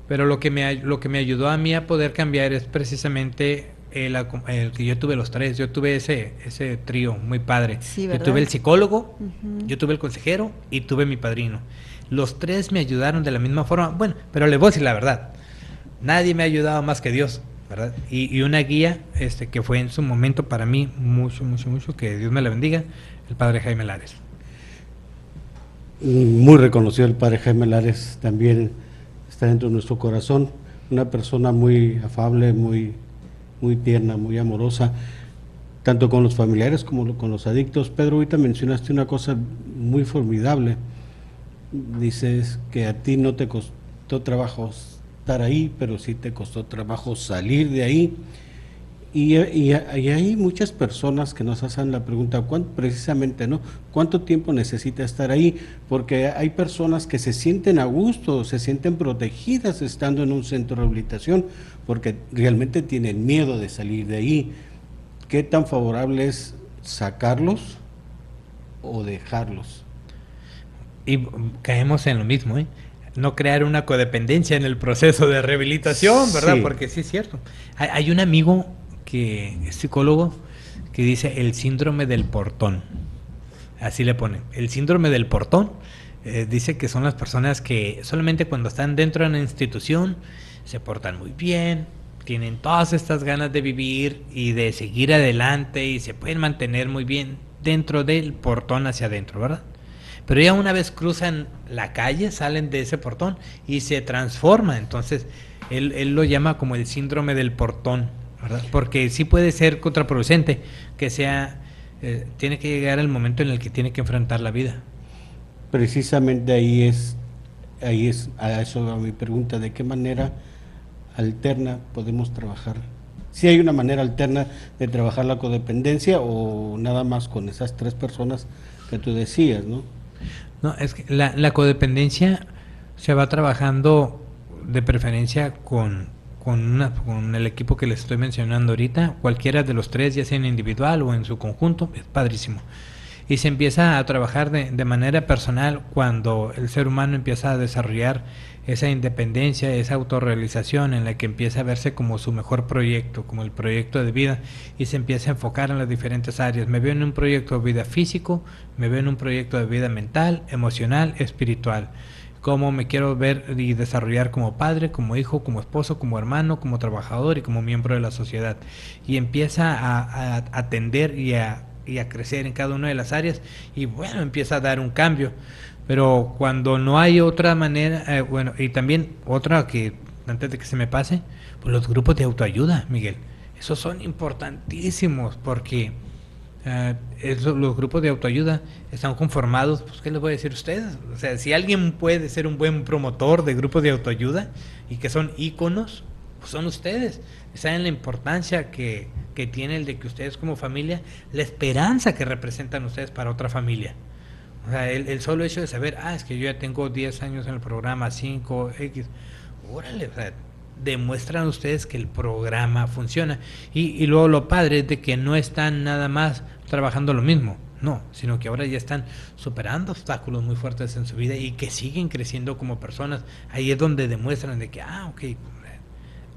lo que me ayudó a mí a poder cambiar es precisamente el que yo tuve los 3. Yo tuve ese trío muy padre. Sí, yo tuve el psicólogo, yo tuve el consejero y tuve mi padrino. Los 3 me ayudaron de la misma forma. Bueno, pero les voy a decir la verdad. Nadie me ha ayudado más que Dios, ¿verdad? Y una guía que fue en su momento para mí mucho, que Dios me la bendiga, el padre Jaime Lares. Muy reconocido el padre Jaime Lares, también está dentro de nuestro corazón, una persona muy afable, muy tierna, muy amorosa, tanto con los familiares como con los adictos. Pedro, ahorita mencionaste una cosa muy formidable, dices que a ti no te costó trabajo estar ahí, pero sí te costó trabajo salir de ahí, y hay muchas personas que nos hacen la pregunta, precisamente, ¿no? ¿Cuánto tiempo necesita estar ahí? Porque hay personas que se sienten a gusto, se sienten protegidas estando en un centro de rehabilitación, porque realmente tienen miedo de salir de ahí. ¿Qué tan favorable es sacarlos o dejarlos? Y caemos en lo mismo, no crear una codependencia en el proceso de rehabilitación, ¿verdad? Sí. Porque sí es cierto. Hay un amigo que es psicólogo que dice el síndrome del portón. Así le pone. El síndrome del portón dice que son las personas que solamente cuando están dentro de una institución se portan muy bien, tienen todas estas ganas de vivir y de seguir adelante y se pueden mantener muy bien dentro del portón hacia adentro, ¿verdad? Pero ya una vez cruzan la calle, salen de ese portón y se transforma. Entonces, él lo llama como el síndrome del portón, ¿verdad? Porque sí puede ser contraproducente, que tiene que llegar el momento en el que tiene que enfrentar la vida. Precisamente ahí es a eso va mi pregunta, ¿de qué manera alterna podemos trabajar? ¿Si hay una manera alterna de trabajar la codependencia o nada más con esas 3 personas que tú decías, ¿no? No, es que la codependencia se va trabajando de preferencia con el equipo que les estoy mencionando ahorita, cualquiera de los 3, ya sea en individual o en su conjunto, es padrísimo. Y se empieza a trabajar de manera personal cuando el ser humano empieza a desarrollar esa independencia, esa autorrealización en la que empieza a verse como su mejor proyecto, como el proyecto de vida, y se empieza a enfocar en las diferentes áreas. Me veo en un proyecto de vida físico, me veo en un proyecto de vida mental, emocional, espiritual. Cómo me quiero ver y desarrollar como padre, como hijo, como esposo, como hermano, como trabajador y como miembro de la sociedad. Y empieza a atender y a crecer en cada una de las áreas y bueno, empieza a dar un cambio. Pero cuando no hay otra manera, y también otra que, antes de que se me pase, pues los grupos de autoayuda, Miguel, esos son importantísimos porque los grupos de autoayuda están conformados, pues ¿qué les voy a decir a ustedes? O sea, si alguien puede ser un buen promotor de grupos de autoayuda y que son íconos, pues son ustedes. Saben la importancia que tiene el de que ustedes como familia, la esperanza que representan ustedes para otra familia. O sea, el solo hecho de saber, es que yo ya tengo 10 años en el programa, 5X, órale, o sea, demuestran ustedes que el programa funciona. Y luego lo padre es de que no están nada más trabajando lo mismo, no, sino que ahora ya están superando obstáculos muy fuertes en su vida y que siguen creciendo como personas. Ahí es donde demuestran de que, ok,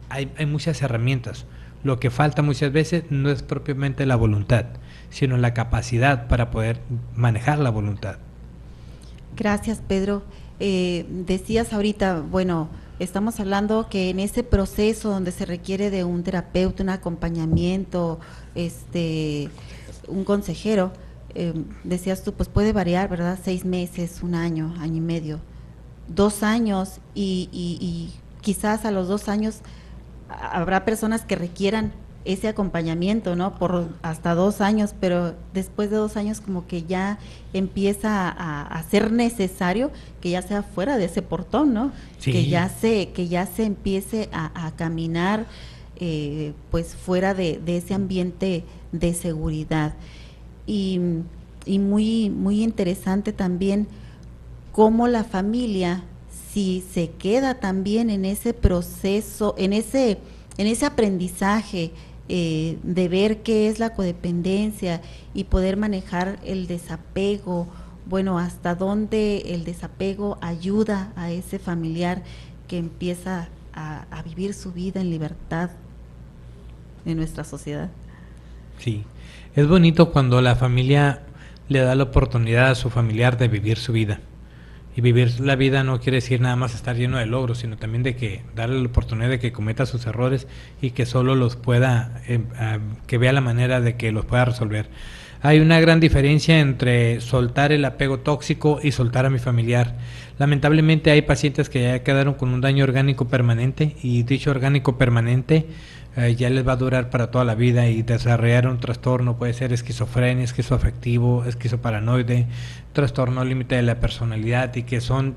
hay muchas herramientas. Lo que falta muchas veces no es propiamente la voluntad, sino la capacidad para poder manejar la voluntad. Gracias, Pedro. Decías ahorita, bueno, estamos hablando que en ese proceso donde se requiere de un terapeuta, un acompañamiento, un consejero, decías tú, pues puede variar, ¿verdad? 6 meses, 1 año, año y medio, 2 años, y quizás a los 2 años habrá personas que requieran ese acompañamiento, ¿no? Por hasta 2 años, pero después de 2 años como que ya empieza a ser necesario que ya sea fuera de ese portón, ¿no? Sí. Que ya se empiece a caminar pues fuera de ese ambiente de seguridad. Y muy, muy interesante también cómo la familia, si se queda también en ese proceso, en ese aprendizaje de ver qué es la codependencia y poder manejar el desapego, bueno, hasta dónde el desapego ayuda a ese familiar que empieza a vivir su vida en libertad en nuestra sociedad. Sí, es bonito cuando la familia le da la oportunidad a su familiar de vivir su vida. Y vivir la vida no quiere decir nada más estar lleno de logros, sino también de que darle la oportunidad de que cometa sus errores y que solo los pueda, que vea la manera de que los pueda resolver. Hay una gran diferencia entre soltar el apego tóxico y soltar a mi familiar. Lamentablemente hay pacientes que ya quedaron con un daño orgánico permanente, y dicho orgánico permanente ya les va a durar para toda la vida, y desarrollar un trastorno puede ser esquizofrenia, esquizoafectivo, esquizoparanoide, trastorno límite de la personalidad, y que son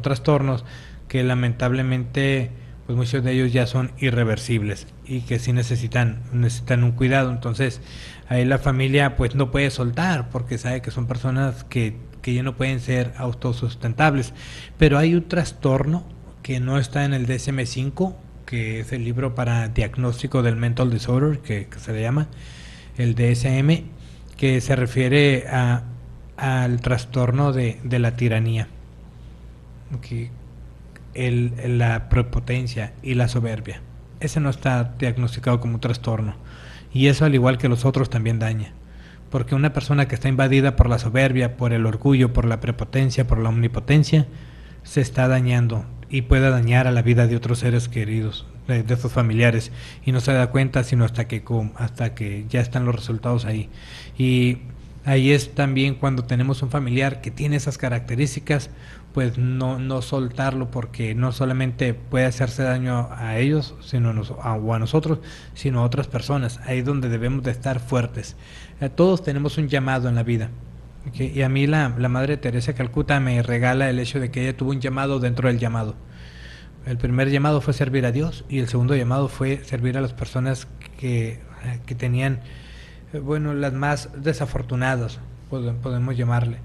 trastornos que lamentablemente pues muchos de ellos ya son irreversibles y que sí necesitan un cuidado. Entonces ahí la familia pues no puede soltar porque sabe que son personas que ya no pueden ser autosustentables. Pero hay un trastorno que no está en el DSM-5, que es el libro para diagnóstico del mental disorder, que se le llama el DSM, que se refiere al trastorno de la tiranía, okay. La prepotencia y la soberbia. Ese no está diagnosticado como un trastorno, y eso, al igual que los otros, también daña, porque una persona que está invadida por la soberbia, por el orgullo, por la prepotencia, por la omnipotencia, se está dañando y puede dañar a la vida de otros seres queridos, de sus familiares, y no se da cuenta sino hasta que ya están los resultados ahí. Y ahí es también cuando tenemos un familiar que tiene esas características, pues no soltarlo, porque no solamente puede hacerse daño a ellos o a nosotros, sino a otras personas. Ahí es donde debemos de estar fuertes. Todos tenemos un llamado en la vida. Okay. Y a mí la Madre Teresa de Calcuta me regala el hecho de que ella tuvo un llamado dentro del llamado. El primer llamado fue servir a Dios, y el segundo llamado fue servir a las personas que tenían, bueno, las más desafortunadas, podemos llamarle.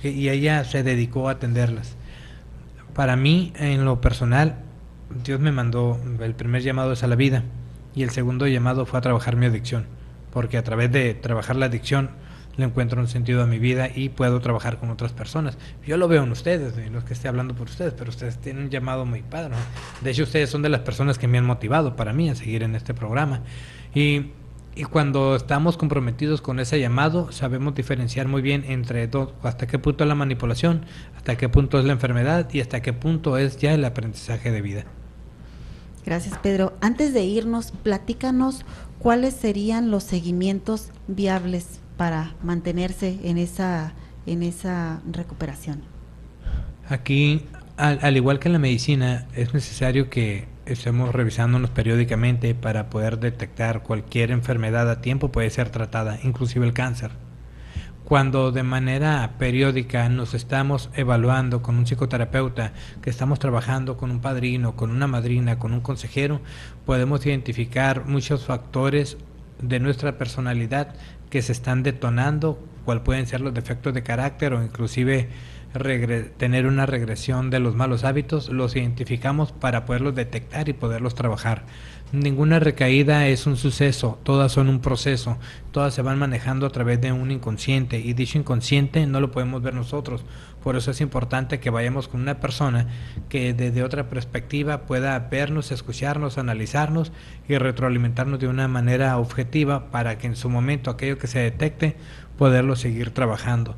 Y ella se dedicó a atenderlas. Para mí, en lo personal, Dios me mandó, el primer llamado es a la vida, y el segundo llamado fue a trabajar mi adicción, porque a través de trabajar la adicción le encuentro un sentido a mi vida y puedo trabajar con otras personas. Yo lo veo en ustedes, no es que esté hablando por ustedes, pero ustedes tienen un llamado muy padre, ¿no? De hecho, ustedes son de las personas que me han motivado para mí a seguir en este programa. Y cuando estamos comprometidos con ese llamado, sabemos diferenciar muy bien entre hasta qué punto es la manipulación, hasta qué punto es la enfermedad y hasta qué punto es ya el aprendizaje de vida. Gracias, Pedro. Antes de irnos, platícanos cuáles serían los seguimientos viables para mantenerse en esa recuperación. Aquí, al igual que en la medicina, es necesario que estemos revisándonos periódicamente para poder detectar cualquier enfermedad a tiempo, puede ser tratada, inclusive el cáncer. Cuando de manera periódica nos estamos evaluando con un psicoterapeuta, que estamos trabajando con un padrino, con una madrina, con un consejero, podemos identificar muchos factores de nuestra personalidad que se están detonando, cuál pueden ser los defectos de carácter o inclusive tener una regresión de los malos hábitos. Los identificamos para poderlos detectar y poderlos trabajar. Ninguna recaída es un suceso, todas son un proceso, todas se van manejando a través de un inconsciente, y dicho inconsciente no lo podemos ver nosotros. Por eso es importante que vayamos con una persona que desde otra perspectiva pueda vernos, escucharnos, analizarnos y retroalimentarnos de una manera objetiva, para que en su momento aquello que se detecte poderlo seguir trabajando.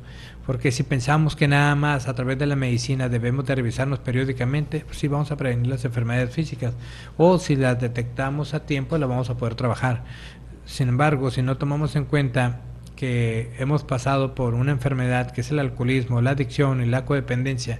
Porque si pensamos que nada más a través de la medicina debemos de revisarnos periódicamente, pues sí vamos a prevenir las enfermedades físicas, o si las detectamos a tiempo las vamos a poder trabajar. Sin embargo, si no tomamos en cuenta que hemos pasado por una enfermedad que es el alcoholismo, la adicción y la codependencia,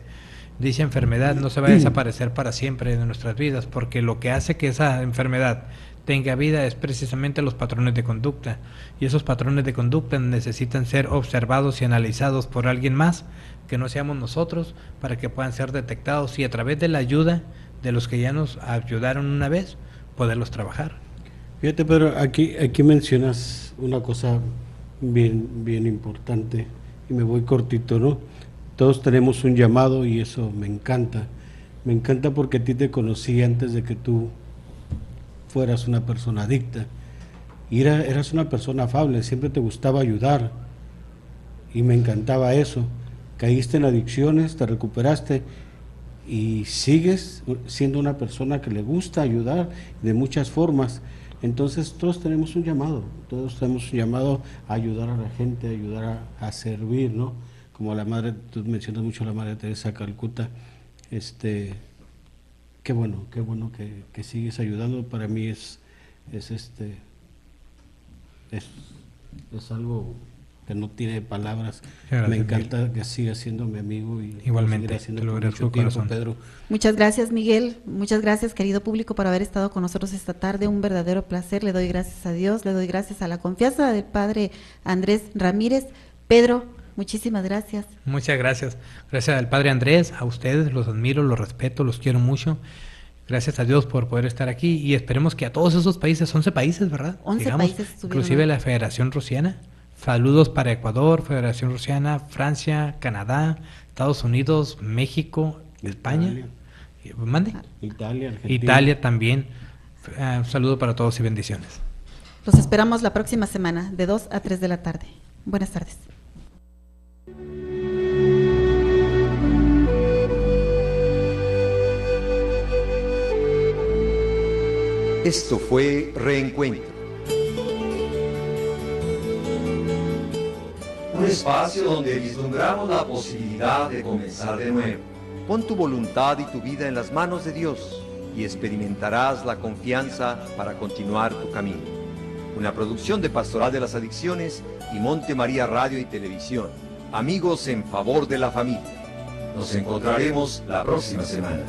dicha enfermedad no se va a desaparecer para siempre de nuestras vidas, porque lo que hace que esa enfermedad tenga vida es precisamente los patrones de conducta, y esos patrones de conducta necesitan ser observados y analizados por alguien más, que no seamos nosotros, para que puedan ser detectados y a través de la ayuda de los que ya nos ayudaron una vez, poderlos trabajar. Fíjate, pero aquí mencionas una cosa bien importante, y me voy cortito, ¿no? Todos tenemos un llamado y eso me encanta porque a ti te conocí antes de que tú fueras una persona adicta, y eras una persona afable, siempre te gustaba ayudar, y me encantaba eso. Caíste en adicciones, te recuperaste, y sigues siendo una persona que le gusta ayudar de muchas formas. Entonces todos tenemos un llamado a ayudar a la gente, a ayudar a servir, ¿no? Como la madre, tú mencionas mucho a la Madre Teresa de Calcuta, qué bueno que sigues ayudando. Para mí es algo que no tiene palabras. Me encanta que sigas siendo mi amigo, y igualmente te lo agradezco, corazón. Pedro. Muchas gracias, Miguel. Muchas gracias, querido público, por haber estado con nosotros esta tarde. Un verdadero placer. Le doy gracias a Dios, le doy gracias a la confianza del padre Andrés Ramírez. Pedro, muchísimas gracias. Muchas gracias. Gracias al padre Andrés, a ustedes, los admiro, los respeto, los quiero mucho. Gracias a Dios por poder estar aquí, y esperemos que a todos esos países, 11 países, ¿verdad? 11 países. Inclusive la Federación Rusiana. Saludos para Ecuador, Federación Rusiana, Francia, Canadá, Estados Unidos, México, España. ¿Mande? Italia, Argentina. Italia también. Un saludo para todos y bendiciones. Los esperamos la próxima semana, de 2 a 3 de la tarde. Buenas tardes. Esto fue Reencuentro. Un espacio donde vislumbramos la posibilidad de comenzar de nuevo. Pon tu voluntad y tu vida en las manos de Dios y experimentarás la confianza para continuar tu camino. Una producción de Pastoral de las Adicciones y Monte María Radio y Televisión. Amigos en favor de la familia. Nos encontraremos la próxima semana.